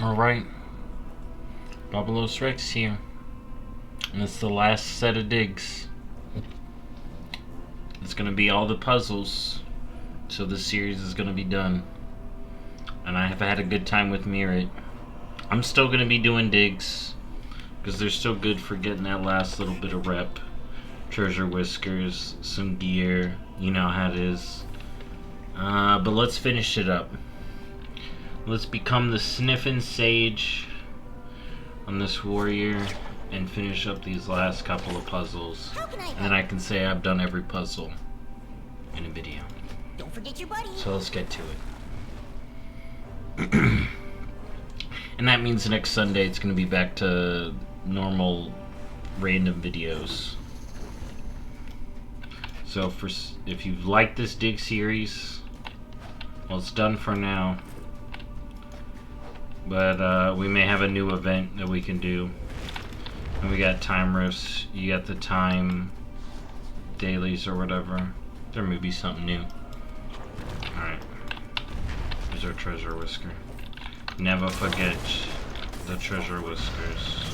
Alright, BobalosRex here, and it's the last set of digs. It's gonna be all the puzzles, so this series is gonna be done. And I have had a good time with Mirit. I'm still gonna be doing digs, because they're still good for getting that last little bit of rep. Treasure whiskers, some gear, you know how it is. But let's finish it up. Let's become the Sniffen Sage on this warrior and finish up these last couple of puzzles. And then I can say I've done every puzzle in a video. Don't forget your buddy. So let's get to it. And that means next Sunday it's going to be back to normal random videos. So if you've liked this dig series, well, it's done for now. But we may have a new event that we can do. And we got time rifts. You got the time dailies or whatever. There may be something new. Alright. Here's our treasure whisker. Never forget the treasure whiskers.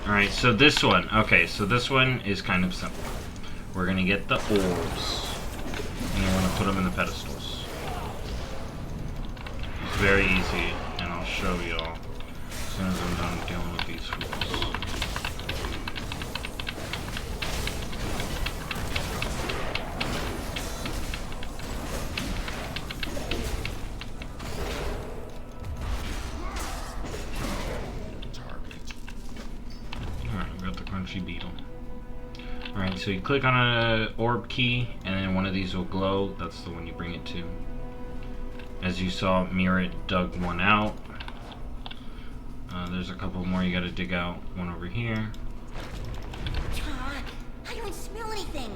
Alright, so this one. Okay, so this one is kind of simple. We're gonna get the orbs. And we're gonna put them in the pedestals. It's very easy, and I'll show y'all as soon as I'm done dealing with these fools. Alright, we got the crunchy beetle. Alright, so you click on an orb key, and then one of these will glow. That's the one you bring it to. As you saw, Mirit dug one out. There's a couple more you gotta dig out. One over here. I don't smell anything.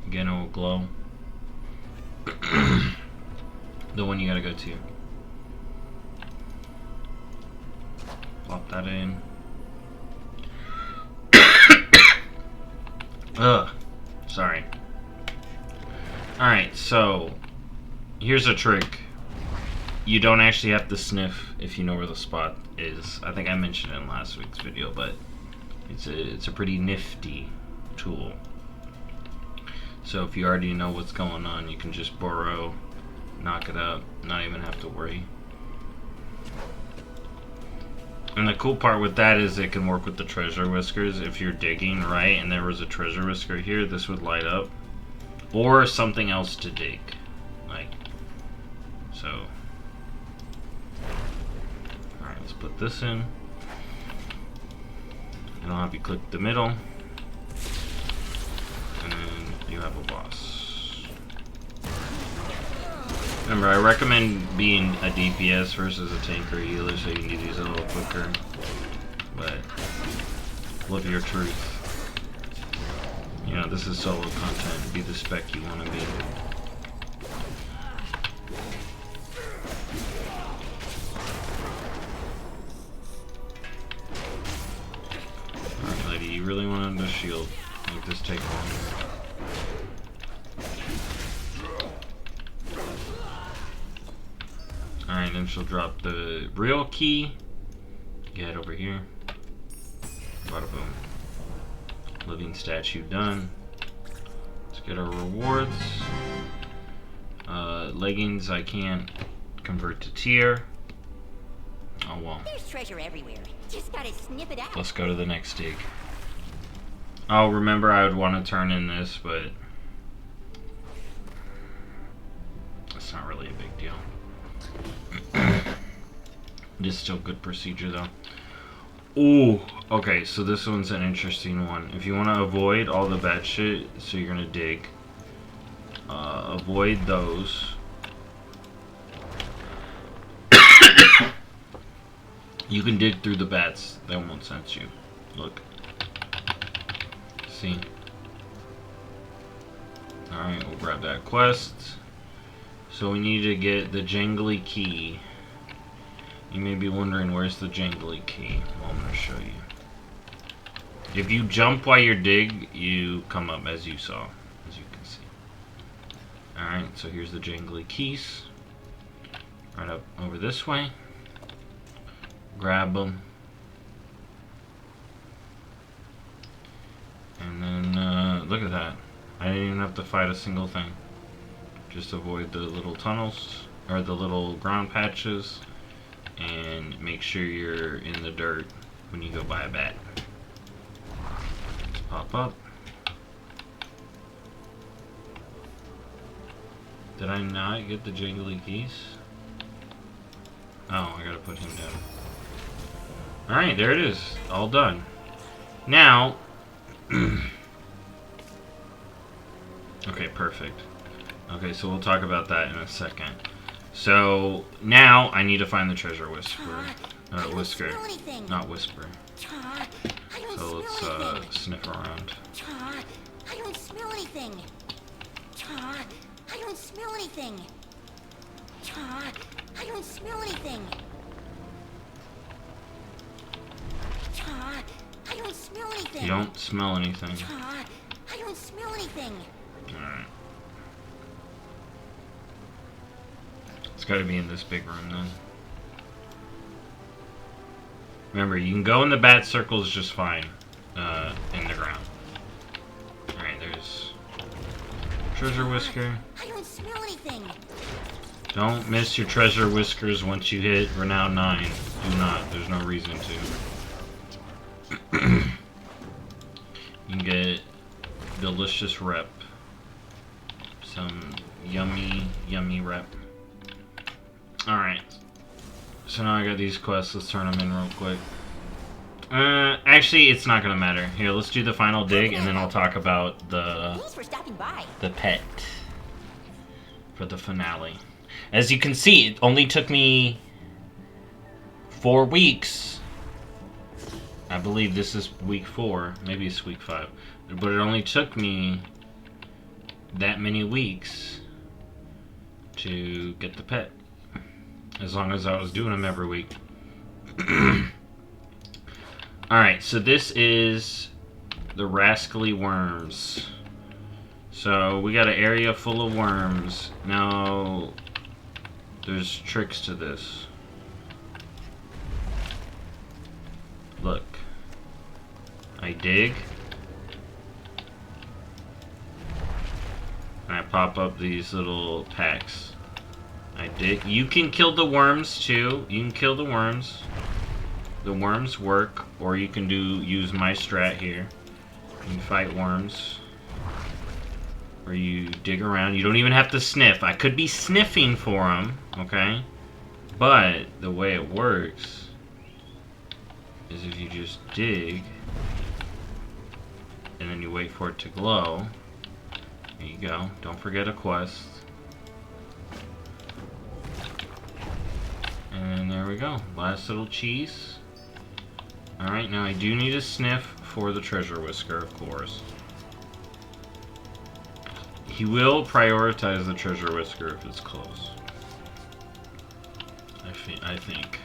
Again, it will glow. The one you gotta go to. Plop that in. Ugh. Sorry. Alright, so here's a trick. You don't actually have to sniff if you know where the spot is. I think I mentioned it in last week's video, but it's a pretty nifty tool. So if you already know what's going on, you can just burrow, knock it out, not even have to worry. And the cool part with that is it can work with the treasure whiskers. If you're digging, right, and there was a treasure whisker here, this would light up. Or something else to dig. Like, so. Alright, let's put this in. And I'll have you click the middle. And then you have a boss. Remember, I recommend being a DPS versus a tank or healer so you can do these a little quicker. But, live your truth. You know, this is solo content. Be the spec you want to be. Alright, lady, you really wanted to shield. Make this take longer. Alright, then she'll drop the real key. Get over here. Bada boom. Living statue done. Let's get our rewards. Leggings I can't convert to tier. Oh well. There's treasure everywhere. Just gotta sniff it out. Let's go to the next dig. Oh, remember I would want to turn in this, but it's not really a big deal. It is still good procedure though. Ooh, okay, so this one's an interesting one. If you want to avoid all the bad shit, so you're gonna dig. Avoid those. You can dig through the bats. That won't sense you. Look. See? Alright, we'll grab that quest. So we need to get the jangly key. You may be wondering, where's the jangly key? Well, I'm going to show you. If you jump while you dig, you come up as you saw, as you can see. Alright, so here's the jangly keys. Right up over this way. Grab them. And then, look at that. I didn't even have to fight a single thing. Just avoid the little tunnels, or the little ground patches, and make sure you're in the dirt when you go by a bat. Let's pop up. Did I not get the jingly keys? Oh, I gotta put him down. Alright, there it is. All done. Now... okay, perfect. Okay, so we'll talk about that in a second. So, now I need to find the treasure whisperer. Whisker. Not whisper. So let's sniff around. I don't smell anything. I don't smell anything. I don't smell anything. I don't smell anything. You don't smell anything. I don't smell anything. Alright. It's gotta be in this big room then. Remember, you can go in the bat circles just fine. In the ground. Alright, there's treasure whisker. I don't smell anything. Don't miss your treasure whiskers once you hit Renown 9. Do not. There's no reason to. You can get delicious rep. Some yummy, yummy rep. Alright. So now I got these quests. Let's turn them in real quick. Actually, it's not gonna matter. Here, let's do the final dig, and then I'll talk about Thanks for stopping by. the pet for the finale. As you can see, it only took me 4 weeks. I believe this is week 4. Maybe it's week 5. But it only took me that many weeks to get the pet. As long as I was doing them every week. Alright, so this is the rascally worms. So we got an area full of worms. Now, there's tricks to this. Look. I dig. And I pop up these little packs. I dig. You can kill the worms too. You can kill the worms. The worms work, or you can use my strat here. You can fight worms. Or you dig around. You don't even have to sniff. I could be sniffing for them, okay? But the way it works is if you just dig, and then you wait for it to glow. There you go. Don't forget a quest. And there we go. Last little cheese. Alright, now I do need a sniff for the treasure whisker, of course. He will prioritize the treasure whisker if it's close. I think.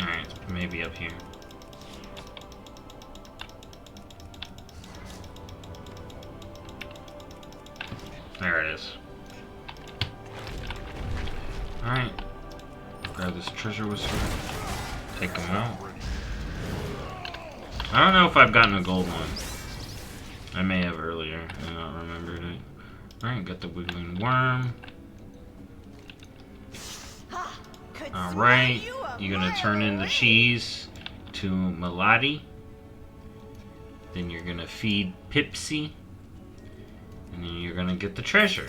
Alright, maybe up here. There it is. Alright. Grab this treasure whisker. Take them out. I don't know if I've gotten a gold one. I may have earlier and not remembered it. Alright, got the wiggling worm. Alright, you're gonna turn in the cheese to Melody. Then you're gonna feed Pipsy. And then you're gonna get the treasure.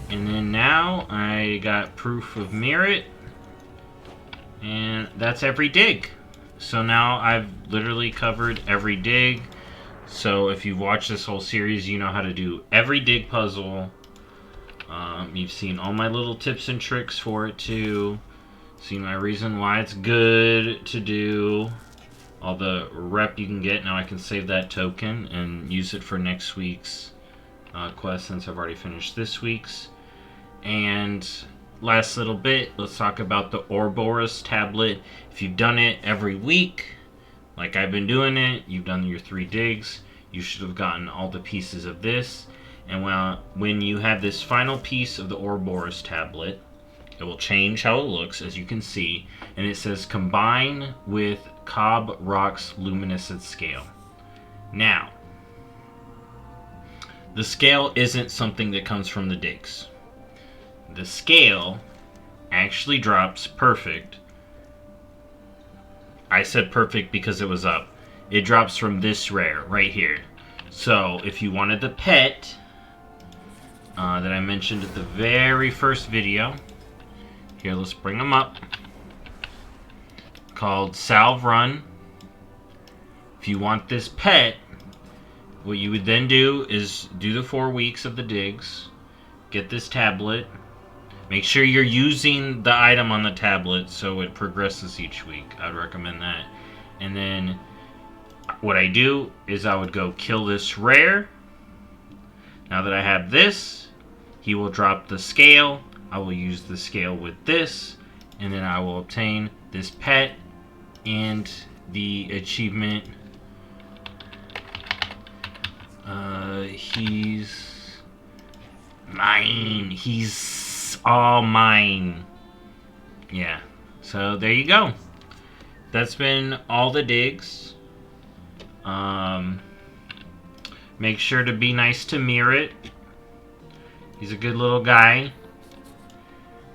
And then now I got proof of merit. And that's every dig. So now I've literally covered every dig. So if you've watched this whole series, you know how to do every dig puzzle. You've seen all my little tips and tricks for it too. Seen my reason why it's good to do. All the rep you can get. Now I can save that token and use it for next week's quest, since I've already finished this week's. And last little bit, let's talk about the Ouroboros tablet. If you've done it every week, like I've been doing it. You've done your 3 digs. You should have gotten all the pieces of this. And when you have this final piece of the Ouroboros tablet, it will change how it looks, as you can see. And it says combine with Cobb Rock's luminescent scale. Now, the scale isn't something that comes from the digs. The scale actually drops perfect. I said perfect because it was up. It drops from this rare right here. So if you wanted the pet that I mentioned at the very first video, here, let's bring them up, called Salve Run. If you want this pet, what you would then do is do the 4 weeks of the digs, get this tablet, make sure you're using the item on the tablet so it progresses each week. I'd recommend that. And then what I do is I would go kill this rare. Now that I have this, he will drop the scale. I will use the scale with this, and then I will obtain this pet and the achievement. He's mine. He's all mine. Yeah. So there you go. That's been all the digs. Make sure to be nice to Mirrit. He's a good little guy.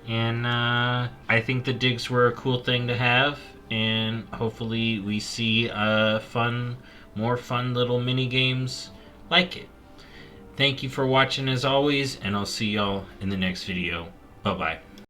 And I think the digs were a cool thing to have. And hopefully we see more fun little mini games like it. Thank you for watching as always, and I'll see y'all in the next video. Bye-bye.